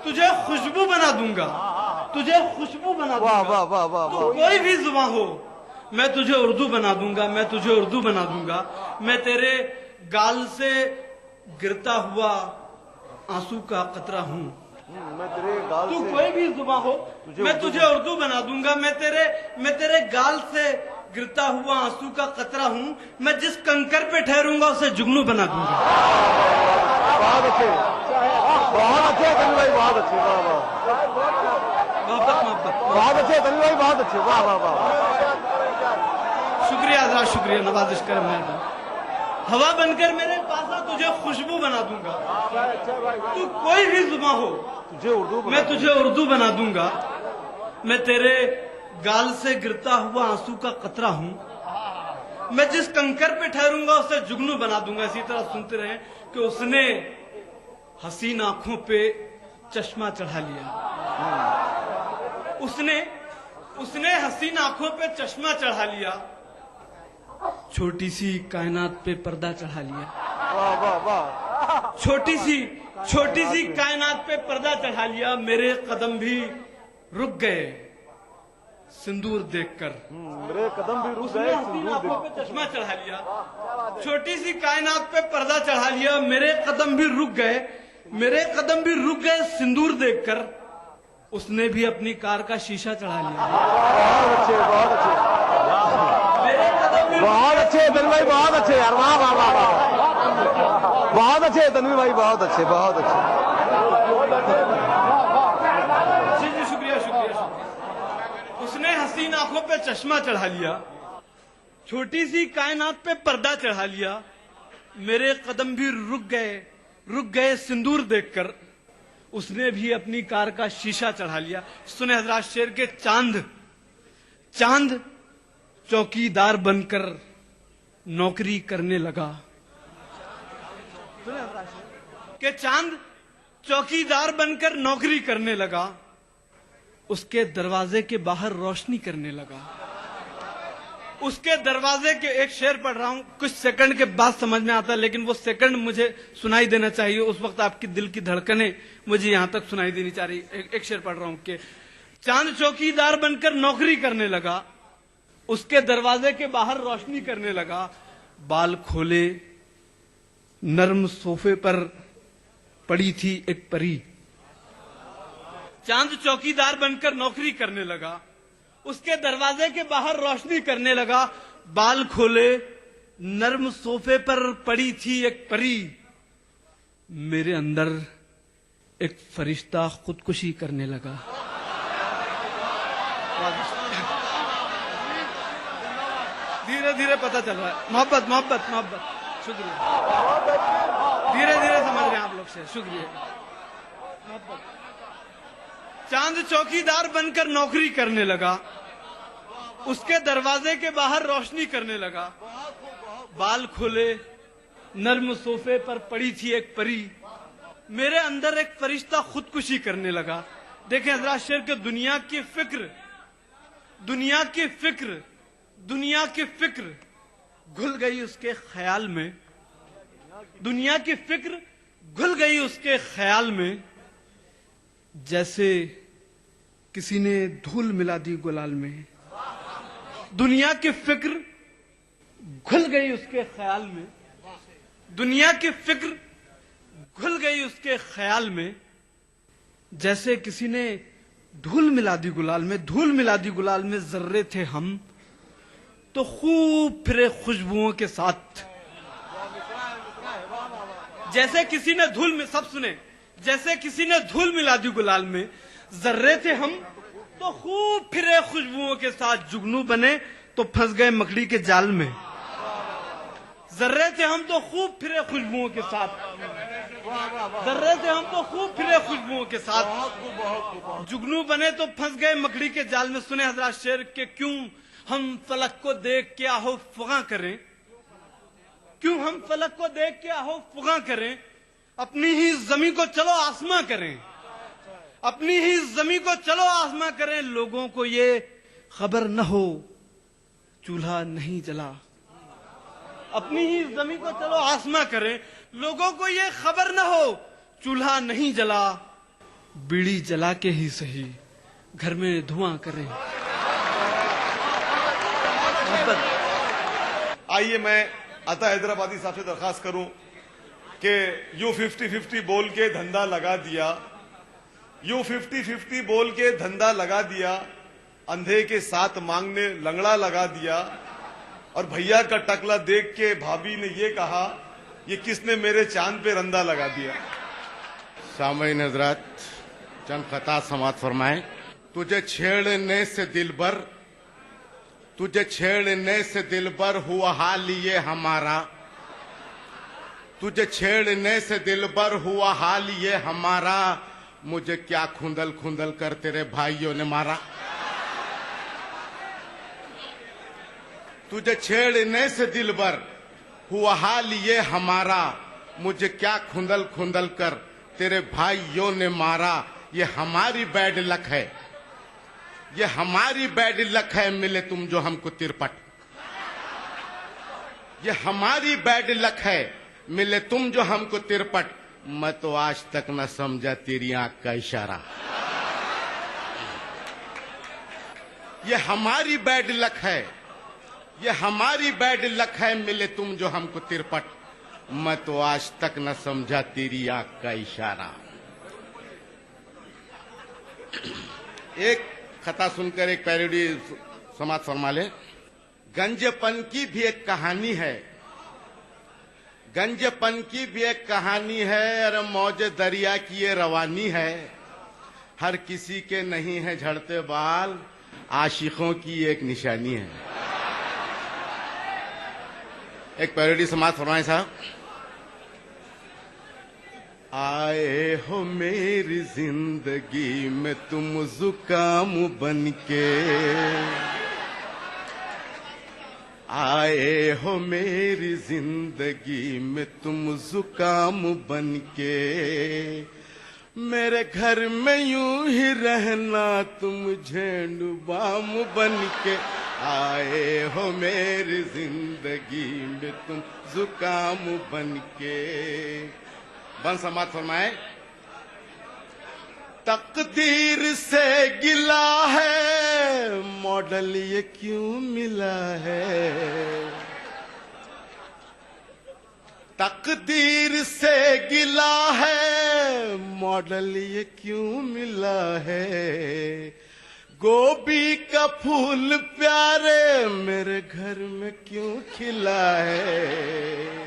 तुझे खुशबू बना दूंगा, तुझे खुशबू बना दूंगा। वाह वाह वाह तू कोई भी जुबान हो, मैं तुझे उर्दू बना दूंगा, मैं तुझे उर्दू बना दूंगा। मैं तेरे गाल से गिरता हुआ आंसू का कतरा हूँ। मैं तेरे गाल तू से कोई भी जुबान हो, मैं तुझे उर्दू बना दूंगा। मैं तेरे गाल से गिरता हुआ आंसू का कतरा हूँ। मैं जिस कंकर पे ठहरूंगा उसे जुगनू बना दूंगा। बहुत अच्छे तन्वी भाई, बहुत अच्छे। वाह वाह, मोहब्बत मोहब्बत। बहुत अच्छे तन्वी भाई, बहुत अच्छे। वाह वाह वाह। शुक्रिया हज़रात, शुक्रिया, नवाजिश कर। मेहरबान। हवा बनकर मेरे पास आ, तुझे खुशबू बना दूंगा। तू कोई भी जुबान हो, तुझे उर्दू मैं तुझे उर्दू बना दूंगा। मैं तेरे गाल से गिरता हुआ आंसू का कतरा हूं। मैं जिस कंकर पे ठहरूंगा उसे जुगनू बना दूंगा। इसी तरह सुनते रहे कि उसने हसीन आंखों पे चश्मा चढ़ा लिया। उसने हसीन आंखों पे चश्मा चढ़ा लिया। छोटी सी कायनात पे पर्दा चढ़ा लिया। वाह वाह वाह। छोटी सी कायनात पे पर्दा चढ़ा लिया। मेरे कदम भी रुक गए सिंदूर देखकर। मेरे कदम भी रुक गए हसीन आंखों पे चश्मा चढ़ा लिया। छोटी सी कायनात पे पर्दा चढ़ा लिया। मेरे कदम भी रुक गए सिंदूर देखकर। उसने भी अपनी कार का शीशा चढ़ा लिया। बहुत अच्छे, बहुत अच्छे, मेरे कदम भी बहुत अच्छे तन्वी भाई, बहुत अच्छे यार। वाह वाह वाह वाह, बहुत अच्छे तन्वी भाई, बहुत अच्छे, बहुत अच्छे। जी जी, शुक्रिया शुक्रिया शुक्रिया। उसने हसीन आंखों पे चश्मा चढ़ा लिया। छोटी सी कायनात पे पर्दा चढ़ा लिया। मेरे कदम भी रुक गए सिंदूर देखकर। उसने भी अपनी कार का शीशा चढ़ा लिया। सुने हजरात शेर के चांद चौकीदार बनकर नौकरी करने लगा। कि चांद चौकीदार बनकर नौकरी करने लगा। उसके दरवाजे के बाहर रोशनी करने लगा। उसके दरवाजे के, एक शेर पढ़ रहा हूं, कुछ सेकंड के बाद समझ में आता है, लेकिन वो सेकंड मुझे सुनाई देना चाहिए। उस वक्त आपकी दिल की धड़कनें मुझे यहां तक सुनाई देनी चाह रही। एक शेर पढ़ रहा हूं कि चांद चौकीदार बनकर नौकरी करने लगा। उसके दरवाजे के बाहर रोशनी करने लगा। बाल खोले नर्म सोफे पर पड़ी थी एक परी। चांद चौकीदार बनकर नौकरी करने लगा। उसके दरवाजे के बाहर रोशनी करने लगा। बाल खोले नर्म सोफे पर पड़ी थी एक परी। मेरे अंदर एक फरिश्ता खुदकुशी करने लगा। धीरे धीरे पता चल रहा है। मोहब्बत मोहब्बत मोहब्बत, शुक्रिया। धीरे धीरे समझ रहे हैं आप लोग से, शुक्रिया। मोहब्बत। चांद चौकीदार बनकर नौकरी करने लगा। उसके दरवाजे के बाहर रोशनी करने लगा। बाल खोले नर्म सोफे पर पड़ी थी एक परी। मेरे अंदर एक फरिश्ता खुदकुशी करने लगा। देखें हजरात शेर के दुनिया की फिक्र घुल गई उसके ख्याल में। दुनिया की फिक्र घुल गई उसके ख्याल में। जैसे किसी ने धूल मिला दी गुलाल में। दुनिया की फिक्र घुल गई उसके ख्याल में। दुनिया की फिक्र घुल गई उसके ख्याल में। जैसे किसी ने धूल मिला दी गुलाल में। धूल मिला दी गुलाल में जर्रे थे हम तो खूब फिरे खुशबुओं के साथ। जैसे किसी ने धूल में, सब सुने, जैसे किसी ने धूल मिला दी गुलाल में। जर्रे थे हम तो खूब फिरे खुशबुओं के साथ। जुगनू बने तो फंस गए मकड़ी के जाल में। जर्रे थे हम तो खूब फिरे खुशबुओं के साथ। जर्रे थे हम तो खूब फिरे खुशबुओं के साथ। जुगनू बने तो फंस गए मकड़ी के जाल में। सुने हजरात शेर के क्यों हम फलक को देख के आहो फुगा करें। क्यों हम फलक को देख के आहो फुगा करें। अपनी ही जमी को चलो आसमां करें। अपनी ही जमी को चलो आसमां करें। लोगों को ये खबर न हो चूल्हा नहीं जला। अपनी ही जमी को चलो आसमां करें। लोगों को ये खबर न हो चूल्हा नहीं जला। बीड़ी जला के ही सही घर में धुआं करें। आइए मैं अता हैदराबादी साहब से दरखास्त करूं कि यू 50-50 बोल के धंधा लगा दिया, यू 50-50 बोल के धंधा लगा दिया, अंधे के साथ मांगने लंगड़ा लगा दिया, और भैया का टकला देख के भाभी ने ये कहा ये किसने मेरे चांद पे रंदा लगा दिया। सामईन हजरत चंद खता समात फरमाए। तुझे छेड़ने से दिलबर, तुझे छेड़ने से दिलबर हुआ हाल ये हमारा, तुझे छेड़ने से दिलबर हुआ हाल ये हमारा, मुझे क्या खुंदल खुंदल कर तेरे भाइयों ने मारा। तुझे छेड़ने से दिलबर हुआ हाल ये हमारा, मुझे क्या खुंदल खुंदल कर तेरे भाइयों ने मारा। ये हमारी बैड लक है, ये हमारी बैड लक है, मिले तुम जो हमको तिरपट। ये हमारी बैड लक है, मिले तुम जो हमको तिरपट। मैं तो आज तक न समझा तेरी आंख का इशारा। ये हमारी बैड लक है, ये हमारी बैड लक है, मिले तुम जो हमको तिरपट। मैं तो आज तक न समझा तेरी आंख का इशारा। एक खता सुनकर एक पैरोडी समाज फरमा ले। गंजेपन की भी एक कहानी है, गंजेपन की भी एक कहानी है, अरे मौज दरिया की ये रवानी है। हर किसी के नहीं है झड़ते बाल, आशिकों की एक निशानी है। एक पैरोडी समाज फरमाए साहब। आए हो मेरी जिंदगी में तुम जुकाम बनके, आए हो मेरी जिंदगी में तुम जुकाम बनके, मेरे घर में यूं ही रहना तुम झेंडू बाम बनके। आए हो मेरी जिंदगी में तुम जुकाम बनके। बन समाज फरमाए। तकदीर से गिला है, मॉडल ये क्यों मिला है। तकदीर से गिला है, मॉडल ये क्यों मिला है। गोभी का फूल प्यारे मेरे घर में क्यों खिला है।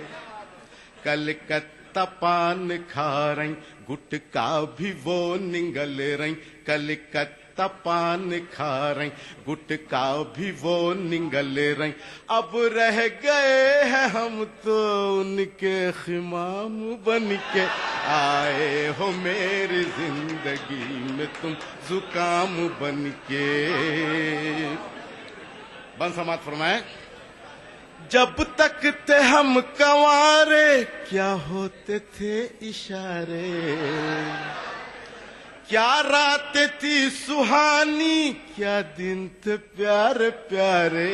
कलकत्ता पान खा रही, गुटका भी वो निगल रही। कलकत्ता पान खा रही, गुटका भी वो निगल रही। अब रह गए हैं हम तो उनके खिमाम बन के। आए हो मेरी जिंदगी में तुम जुकाम बन के। बन समाज फरमाए। जब तक थे हम कंवारे क्या होते थे इशारे। क्या रात थी सुहानी, क्या दिन थे प्यारे प्यारे।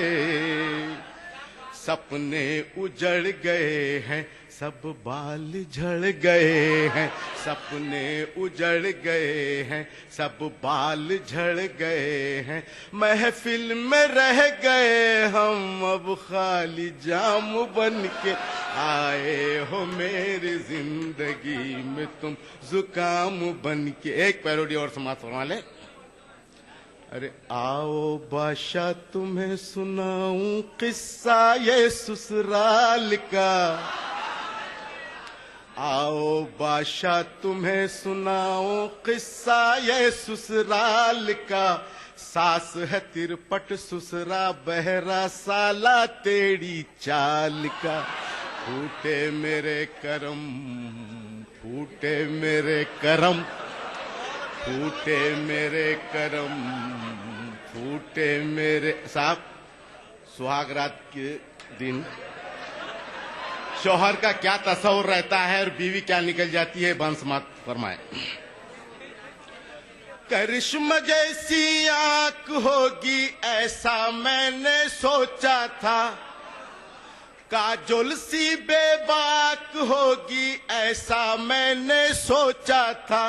सपने उजड़ गए हैं, सब बाल झड़ गए हैं। सपने उजड़ गए हैं, सब बाल झड़ गए हैं। महफिल में रह गए हम अब खाली जाम बन के। आए हो मेरी जिंदगी में तुम जुकाम बन के। एक पैरोडी और समाज फरमा ले। अरे आओ बादशाह तुम्हें सुनाऊं किस्सा ये ससुराल का। आओ बादशाह तुम्हें सुनाऊं किस्सा ये ससुराल का। सास है तिरपट ससुरा बहरा साला तेरी चाल का। फूटे मेरे करम, फूटे मेरे करम, फूटे मेरे करम, फूटे मेरे। साहब सुहागरात के दिन शौहर का क्या तस्वर रहता है और बीवी क्या निकल जाती है। बंस मत फरमाए। करिश्मा जैसी आंख होगी ऐसा मैंने सोचा था। काजोल सी बेबाक होगी ऐसा मैंने सोचा था।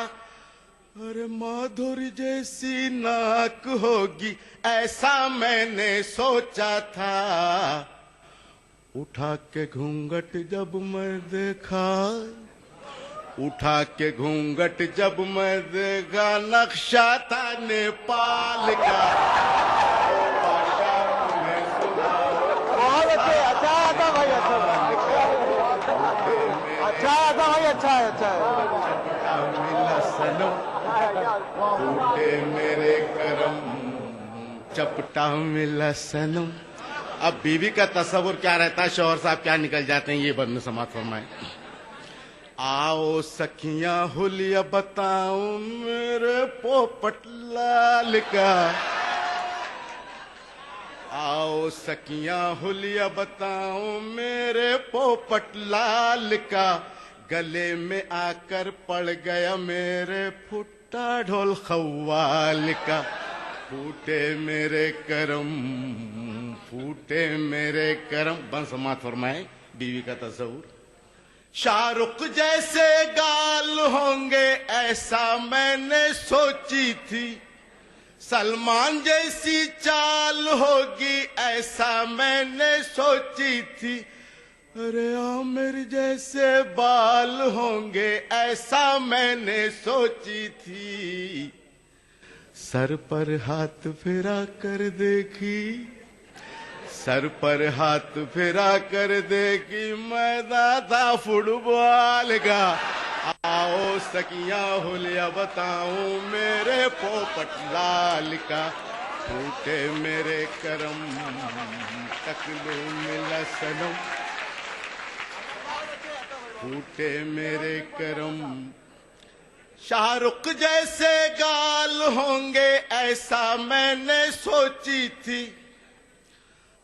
अरे माधुरी जैसी नाक होगी ऐसा मैंने सोचा था, उठा के घूंघट जब मैं देखा, उठा के घूंघट जब मैं देखा, नक्शा था नेपाल का। बहुत अच्छे, अच्छा आता भाई, अच्छा अच्छा आता भाई, अच्छा है, अच्छा है। मिला सनम टूटे मेरे करम, चपटा मिला सनम। अब बीवी का तस्वुर क्या रहता है, शौहर साहब क्या निकल जाते हैं, ये बंद समाज फरमाए। आओ सखियां हुलिया बताऊं मेरे पोपट लाल का, आओ सखियां हुलिया बताऊं मेरे पोपट लाल का, गले में आकर पड़ गया मेरे फुट्टा ढोल खव्वाल का। फूटे मेरे करम, फूटे मेरे करम। बन समात फरमाए बीवी का तस्वुर। शाहरुख जैसे गाल होंगे ऐसा मैंने सोची थी, सलमान जैसी चाल होगी ऐसा मैंने सोची थी, अरे आमिर जैसे बाल होंगे ऐसा मैंने सोची थी। सर पर हाथ फिरा कर देखी, सर पर हाथ फिरा कर देखी, मैदान था फुटबॉल का। आओ सखियां हुलिया बताऊं मेरे पोपट लाल का, फूटे मेरे करम तकलू मिला सनम, फूटे मेरे करम। शाहरुख जैसे गाल होंगे ऐसा मैंने सोची थी,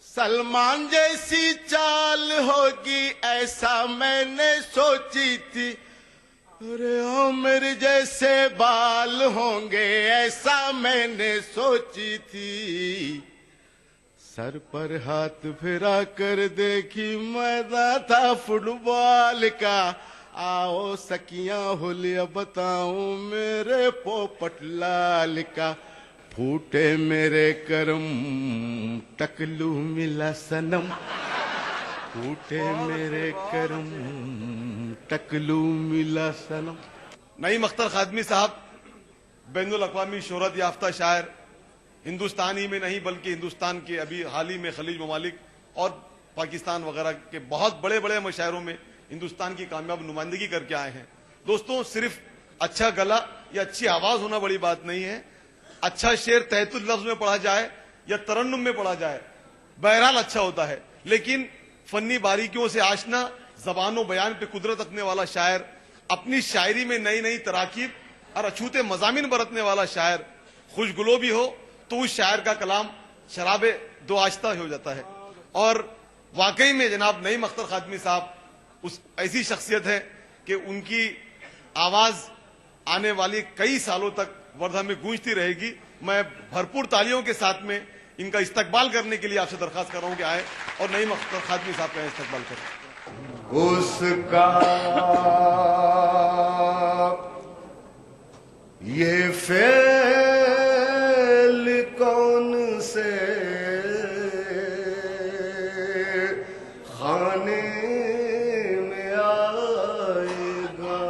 सलमान जैसी चाल होगी ऐसा मैंने सोची थी, अरे आमिर जैसे बाल होंगे ऐसा मैंने सोची थी। सर पर हाथ फिरा कर देखी, मैदान था फुटबॉल का। आओ सखियां हुलिया बताऊं मेरे पोपट लाल का, फूटे मेरे करम टकलू मिला सनम, फूटे मेरे करम टकलू मिला सनम। नईम अख्तर खादमी साहब बैनुल अक़वामी शोहरत याफ्ता शायर, हिंदुस्तान ही में नहीं बल्कि हिंदुस्तान के अभी हाल ही में खलीज ममालिक और पाकिस्तान वगैरह के बहुत बड़े बड़े मशायरों में हिंदुस्तान की कामयाब नुमाइंदगी करके आए हैं। दोस्तों, सिर्फ अच्छा गला या अच्छी आवाज होना बड़ी बात नहीं है, अच्छा शेर तहतुल लफ्ज में पढ़ा जाए या तरन्नुम में पढ़ा जाए, बहरहाल अच्छा होता है। लेकिन फन्नी बारीकियों से आशना, जबानों बयान पे कुदरत रखने वाला शायर, अपनी शायरी में नई नई तराकीब और अछूते मजामिन बरतने वाला शायर खुशगुलो भी हो तो उस शायर का कलाम शराबे दो आश्ता हो जाता है। और वाकई में जनाब नईम अख्तर खादमी साहब उस ऐसी शख्सियत है कि उनकी आवाज आने वाली कई सालों तक वर्धा में गूंजती रहेगी। मैं भरपूर तालियों के साथ में इनका इस्तकबाल करने के लिए आपसे दरखास्त कर रहा हूं कि आए और नईम अख्तर खादमी साहब का इस्तकबाल करें। उसका ये फेल कौन से खाने में आएगा,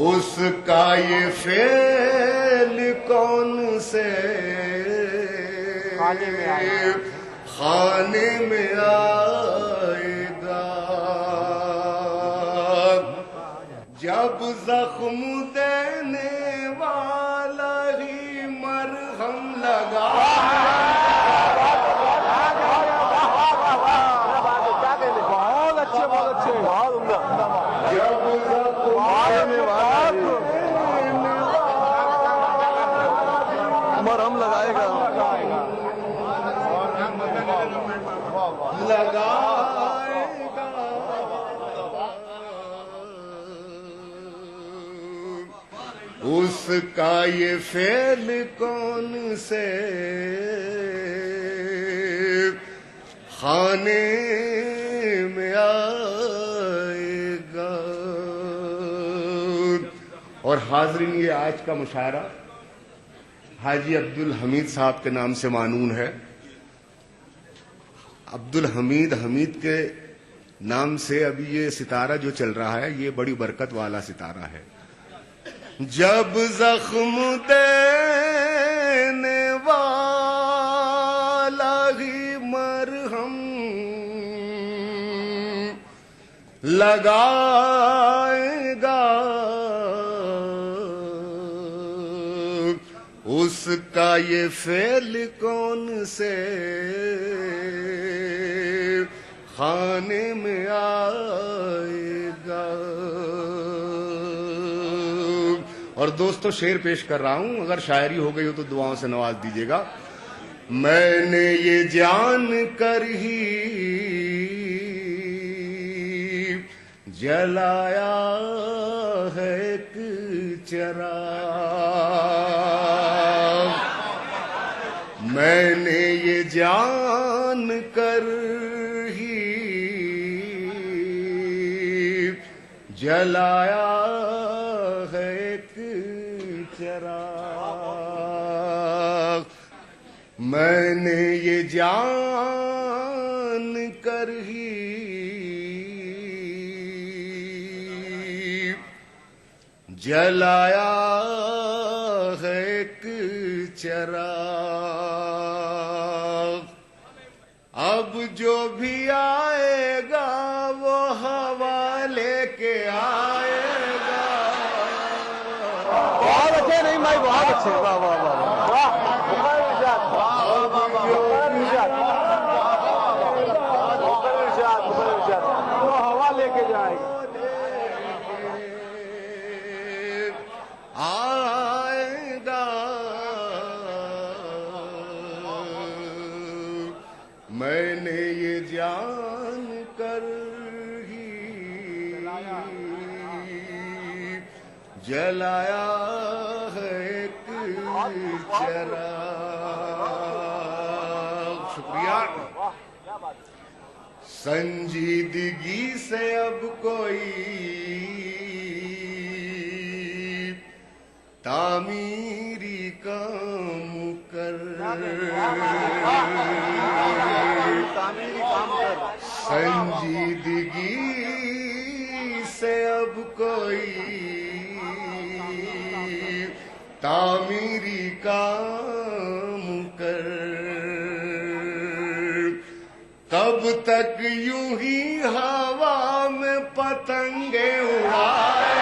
उसका ये फेल कौन से खाने में आएगा, जब जख्म देने वाला ही मरहम लगा। बहुत अच्छे, बहुत अच्छे, बहुत उम्दा। जब जख्म देने वाला मरहम लगाएगा, लगाएगा, उसका ये फेल कौन से खाने में आएगा। और हाजरीन, ये आज का मुशायरा हाजी अब्दुल हमीद साहब के नाम से मानून है। अब्दुल हमीद, हमीद के नाम से अभी ये सितारा जो चल रहा है ये बड़ी बरकत वाला सितारा है। जब जख्म देने वाला ही मरहम लगाएगा, उसका ये फेल कौन से खाने में आएगा। और दोस्तों, शेर पेश कर रहा हूं, अगर शायरी हो गई हो तो दुआओं से नवाज दीजिएगा। मैंने ये जान कर ही जलाया है एक चिराग, मैंने ये जान कर ही जलाया है एक चिराग, मैंने ये जान कर ही जलाया है एक चिराग। अब जो भी आएगा वो हवा लेके आएगा। बहुत अच्छे नहीं भाई, बहुत अच्छे, वाह वाह वाह वाह, वो हवा लेके जाएगा। आएगा मैंने ये जान कर ही जलाया है एक चिराग। शुक्रिया। संजीदगी से अब कोई तामीरी काम कर, संजीदगी से अब कोई तामीरी काम कर, तब तक यूं ही हवा में पतंगे उड़ाए।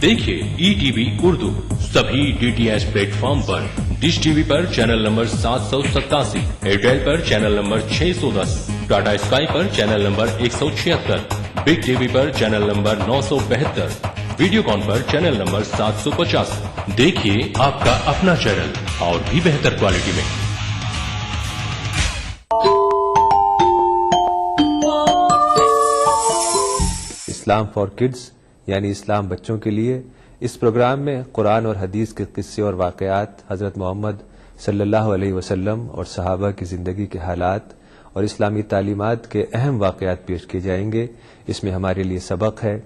देखिए ETV उर्दू सभी DTH प्लेटफॉर्म पर, डिश टीवी पर चैनल नंबर 787, एयरटेल पर चैनल नंबर 610, टाटा स्काई पर चैनल नंबर 176, बिग टीवी पर चैनल नंबर 972, वीडियोकॉन पर चैनल नंबर 750। देखिए आपका अपना चैनल और भी बेहतर क्वालिटी में। इस्लाम फॉर किड्स यानी इस्लाम बच्चों के लिए, इस प्रोग्राम में कुरान और हदीस के किस्से और वाक़यात, हज़रत मोहम्मद सल्लल्लाहु अलैहि वसल्लम और सहाबा की ज़िंदगी के हालात और इस्लामी तालीमात के अहम वाक़यात पेश किए जाएंगे। इसमें हमारे लिए सबक है,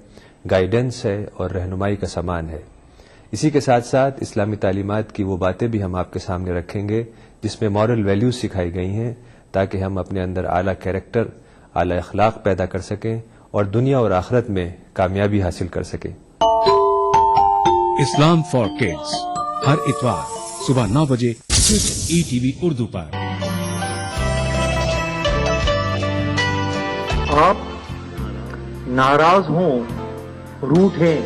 गाइडेंस है और रहनुमाई का सामान है। इसी के साथ साथ इस्लामी तालीमात की वो बातें भी हम आपके सामने रखेंगे जिसमें मॉरल वैल्यूज सिखाई गई हैं, ताकि हम अपने अंदर आला कैरेक्टर, आला अखलाक पैदा कर सकें और दुनिया और आखिरत में कामयाबी हासिल कर सकें। इस्लाम फॉर किड्स हर इतवार सुबह 9 बजे सिर्फ ETV उर्दू पर। आप नाराज हों, रूठें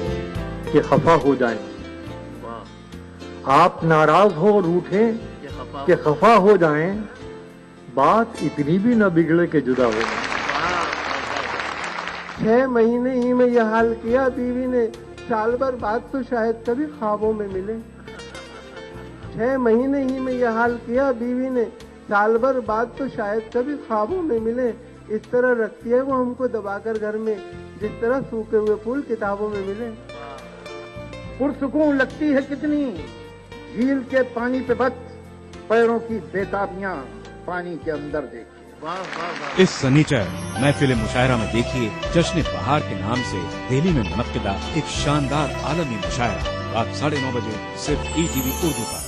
कि खफा हो जाएं। आप नाराज हो, रूठें कि खफा हो जाएं, बात इतनी भी न बिगड़े कि जुदा हो जाए। 6 महीने ही में यह हाल किया बीवी ने, साल भर बाद तो शायद कभी ख्वाबों में मिले। 6 महीने ही में यह हाल किया बीवी ने, साल भर बाद तो शायद कभी ख्वाबों में मिले। इस तरह रखती है वो हमको दबाकर घर में, जिस तरह सूखे हुए फूल किताबों में मिले। पुरसुकून लगती है कितनी झील के पानी पे बस पैरों की बेताबियां पानी के अंदर देखिए। इस सनीचर महफिल मुशायरा में देखिए जश्न बहार के नाम से दिल्ली में मुनक्किदा एक शानदार आलमी मुशायरा रात 9:30 बजे सिर्फ ETV उर्दू पर।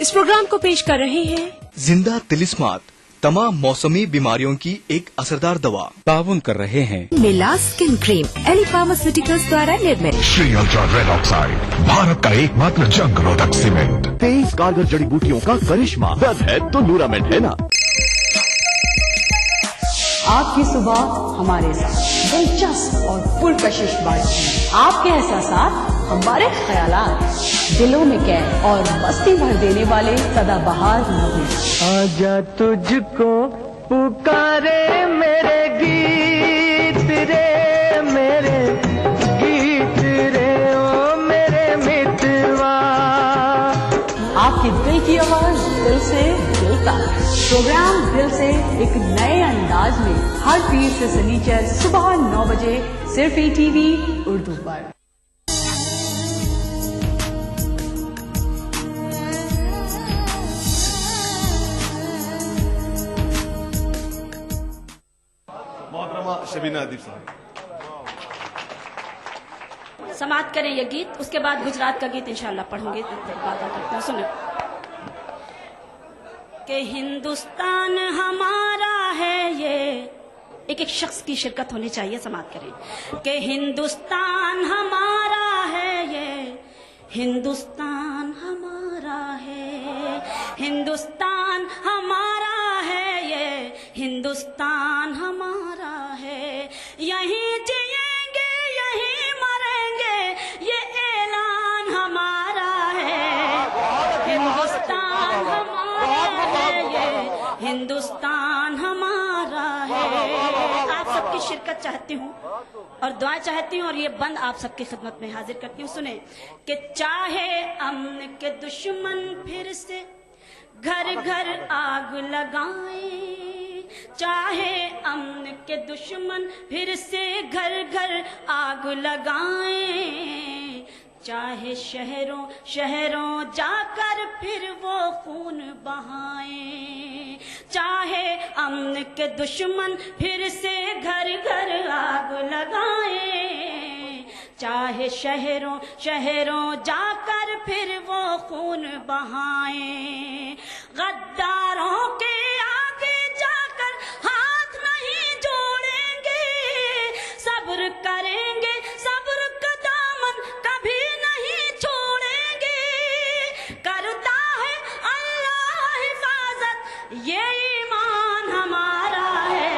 इस प्रोग्राम को पेश कर रहे हैं जिंदा तिलिस्मात, तमाम मौसमी बीमारियों की एक असरदार दवा। ताउन कर रहे हैं मिला स्किन क्रीम, एली फार्मास्यूटिकल्स द्वारा निर्मित। Shri ultra red oxide, Bharat का एकमात्र जंग रोधक सीमेंट। 23 कारगर जड़ी बूटियों का करिश्मा, दर्द है तो लूरामेंट है ना। आपकी सुबह हमारे साथ दिलचस्प और पुरकशिश बातचीत, आपके एहसासात हमारे ख्यालात, दिलों में कैद और मस्ती भर देने वाले सदाबहार नगमे। आजा तुझको पुकारे मेरे गीत रे, मेरे गीत रे, ओ मेरे मितवा। आपकी दिल की आवाज दिल से दिल तक। प्रोग्राम दिल से एक नए अंदाज में हर पीर से सनीचर सुबह 9 बजे सिर्फ ETV उर्दू पर। मोहतरमा शबीना अदीब साहब। समाप्त करें ये गीत, उसके बाद गुजरात का गीत इंशाल्लाह पढ़ूंगे। बात करते हैं, सुनो कि हिंदुस्तान हमारा है, ये एक एक शख्स की शिरकत होनी चाहिए। समाप्त करें कि हिंदुस्तान हमारा है, ये हिंदुस्तान हमारा है, हिंदुस्तान हमारा है, ये हिंदुस्तान हमारा है। यहीं जिएंगे यहीं मरेंगे, ये ऐलान हमारा है। हिंदुस्तान हमारा है, ये हिंदुस्तान हमारा है। आप सबकी शिरकत चाहती हूँ और दुआ चाहती हूँ और ये बंद आप सबकी खिदमत में हाजिर करती हूँ। सुने कि चाहे अमन के दुश्मन फिर से घर घर आग लगाएं, चाहे अमन के दुश्मन फिर से घर घर आग लगाएं, चाहे शहरों शहरों जाकर फिर वो खून बहाएं, चाहे अमन के दुश्मन फिर से घर घर आग लगाएं, चाहे शहरों शहरों जाकर फिर वो खून बहाएं। गद्दारों के आगे जाकर हाथ नहीं जोड़ेंगे, सब्र करेंगे, सब्र का दामन कभी नहीं छोड़ेंगे। करता है अल्लाह हिफाजत, ये ईमान हमारा है।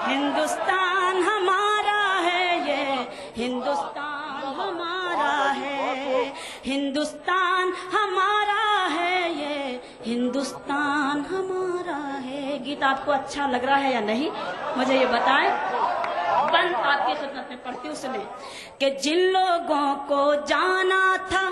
हिंदुस्तान हमारा है, ये हिंदुस्तान हमारा है। हिंदुस्तान हमारा है, ये हिंदुस्तान हमारा है। गीत आपको अच्छा लग रहा है या नहीं, मुझे ये बताएं। बंद आपकी खिदमत में पढ़ती हूँ, सुने कि जिन लोगों को जाना था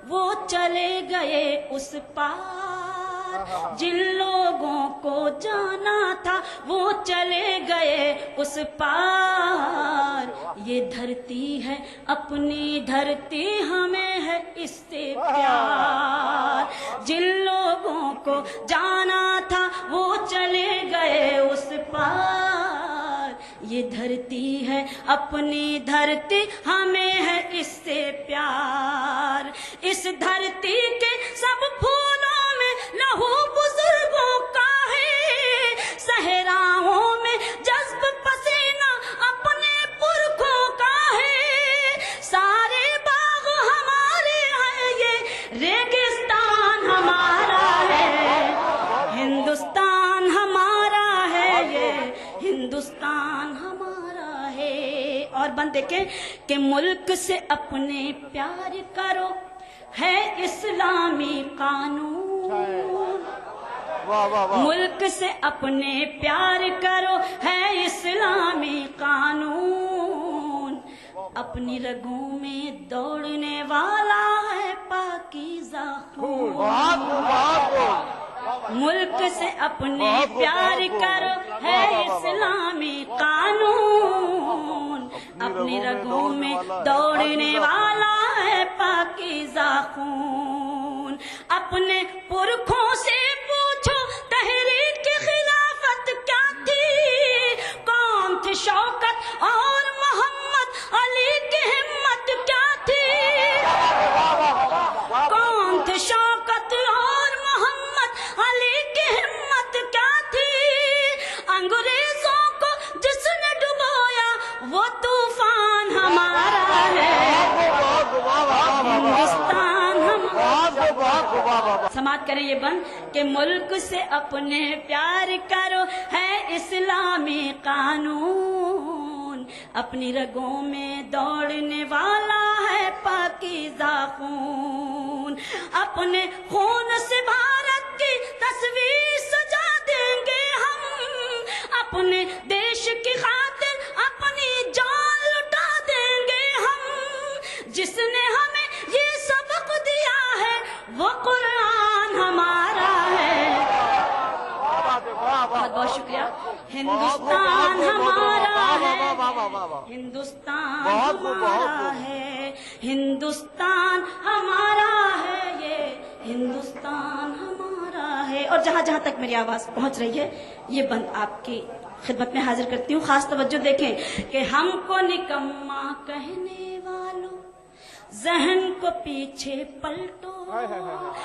वो चले गए उस पार, जिन लोगों को जाना था वो चले गए उस पार। ये धरती है अपनी धरती, हमें है इससे प्यार। जिन लोगों को जाना था वो चले गए उस पार। ये धरती है अपनी धरती, हमें है इससे प्यार। इस धरती के सब फूलों में लहू बुजुर्गों का है, सहराओं में जज्ब पसीना अपने पुरखों का है। सारे बाग हमारे हैं, ये रेगिस्तान हमारा है। हिंदुस्तान हमारा है, ये हिंदुस्तान हमारा है। और बंद देखें कि मुल्क से अपने प्यार करो, है इस्लामी कानून। मुल्क से अपने प्यार करो, है इस्लामी कानून। अपनी रगों में दौड़ने वाला है पाकीज़ा खून। मुल्क से अपने प्यार करो, है इस्लामी कानून। अपनी रगों में दौड़ने वाला है पाकीज़ा खून। अपने पुरखों से पूछो तहरीक की खिलाफत क्या थी, कौन थे शौकत और मोहम्मद अली की हिम्मत क्या थी, कौन थे शौकत और मोहम्मद अली की हिम्मत क्या थी। अंग्रेजों को जिसने डुबोया वो तूफान हमारा है, हिंदुस्तान हमारा। समाप्त करें ये बंद के मुल्क से अपने प्यार करो है इस्लामी कानून। अपनी रगों में दौड़ने वाला है पाकीज़ा खून। अपने खून से भारत की तस्वीर सजा देंगे हम, अपने देश की खातिर अपनी जान लुटा देंगे हम। जिसने हमें ये सबक दिया है वो कुरान हमारा है। बहुत बहुत शुक्रिया। हिंदुस्तान हमारा है, हिंदुस्तान हमारा है, हिंदुस्तान हमारा है, ये हिंदुस्तान हमारा है। और जहाँ जहाँ तक मेरी आवाज पहुँच रही है ये बंद आपकी खिदमत में हाजिर करती हूँ। खास तवज्जो देखें कि हमको निकम्मा कहने वालों जहन को पीछे पलटो,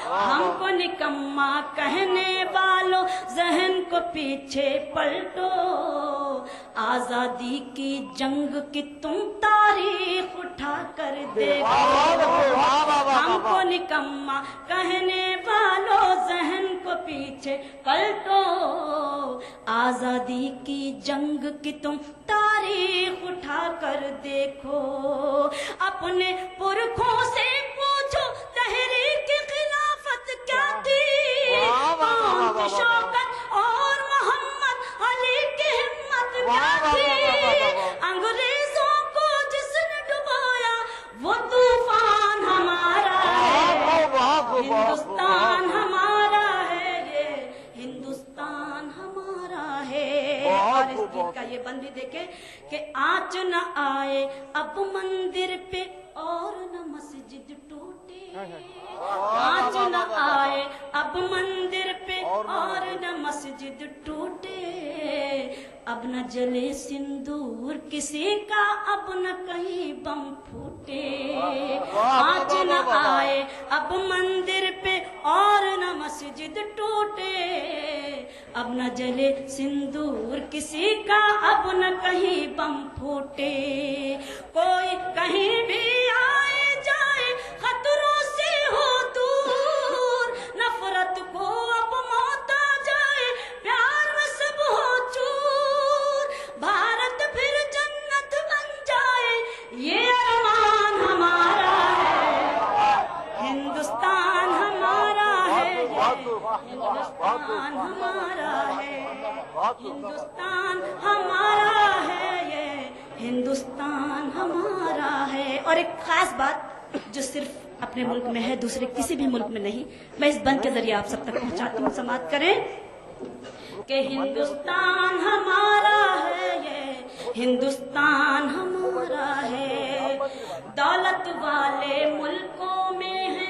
हमको निकम्मा कहने वालों जहन को पीछे पलटो। आजादी की जंग की तुम तारीख उठा कर देखो, हमको निकम्मा कहने वालों जहन को पीछे पलटो। आजादी की जंग की तुम तारीख उठा कर देखो। अपने पुरखों से पूछो तहरीक की खिलाफत क्या थी, कौन थे शौकत और मोहम्मद अली की हिम्मत क्या थी। अंग्रेजों को जिसने डुबोया वो तूफान हमारा है, हिंदुस्तान हमारा है, ये हिंदुस्तान हमारा है। और इस गीत का ये बंद भी देखे कि आँच न आए अब मंदिर पे और न मस्जिद टूटे, आँच न आए अब मंदिर पे और न मस्जिद टूटे। अब न जले सिंदूर किसी का, अब न कहीं बम फूटे। आँच न आए अब मंदिर पे और न मस्जिद टूटे। अब न जले सिंदूर किसी का, अब न कहीं बम फूटे। कोई कहीं भी आए जाए खतरों से हो दूर, नफरत को अब मौत आ जाए प्यार में सब हो चूर। भारत फिर जन्नत बन जाए ये अरमान हमारा है, हिंदुस्तान हमारा है, हिंदुस्तान हमारा है, हिंदुस्तान हमारा है, ये हिंदुस्तान हमारा है। और एक खास बात जो सिर्फ अपने मुल्क में है, दूसरे किसी भी मुल्क में नहीं, मैं इस बंद के जरिए आप सब तक पहुंचाती हूँ। समाप्त करें कि हिंदुस्तान हमारा है, ये हिंदुस्तान हमारा है। दौलत वाले मुल्कों में है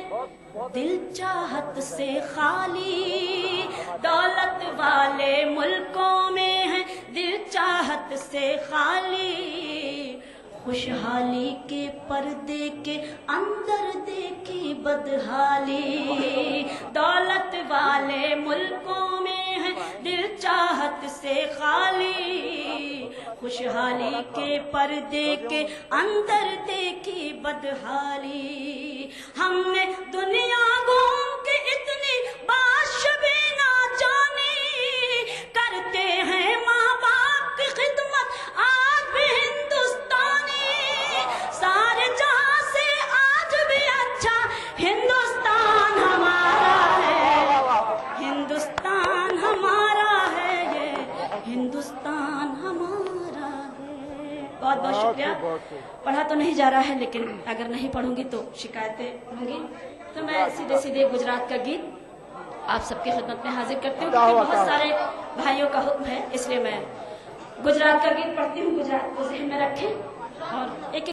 दिल चाहत से खाली, दौलत वाले मुल्कों में है दिल चाहत से खाली। खुशहाली के पर्दे के अंदर देखी बदहाली, दौलत वाले मुल्कों में है दिल चाहत से खाली। खुशहाली के पर्दे के अंदर देखी बदहाली। हमने दुनिया घूम के इतनी बादशाही ना जानी, करते हैं माँ बाप की खिदमत आज भी हिंदुस्तानी। सारे जहां से आज भी अच्छा हिंदुस्तान हमारा है, हिंदुस्तान हमारा है, ये हिंदुस्तान हमारा है। बहुत बहुत शुक्रिया। पढ़ा तो नहीं जा रहा है, लेकिन अगर नहीं पढ़ूंगी तो शिकायतें होंगी, तो मैं सीधे सीधे गुजरात का गीत आप सबकी खिदमत में हाजिर करती हूँ, क्योंकि बहुत सारे भाइयों का हुक्म है, इसलिए मैं गुजरात का गीत पढ़ती हूँ। गुजरात को ज़हन में रखें।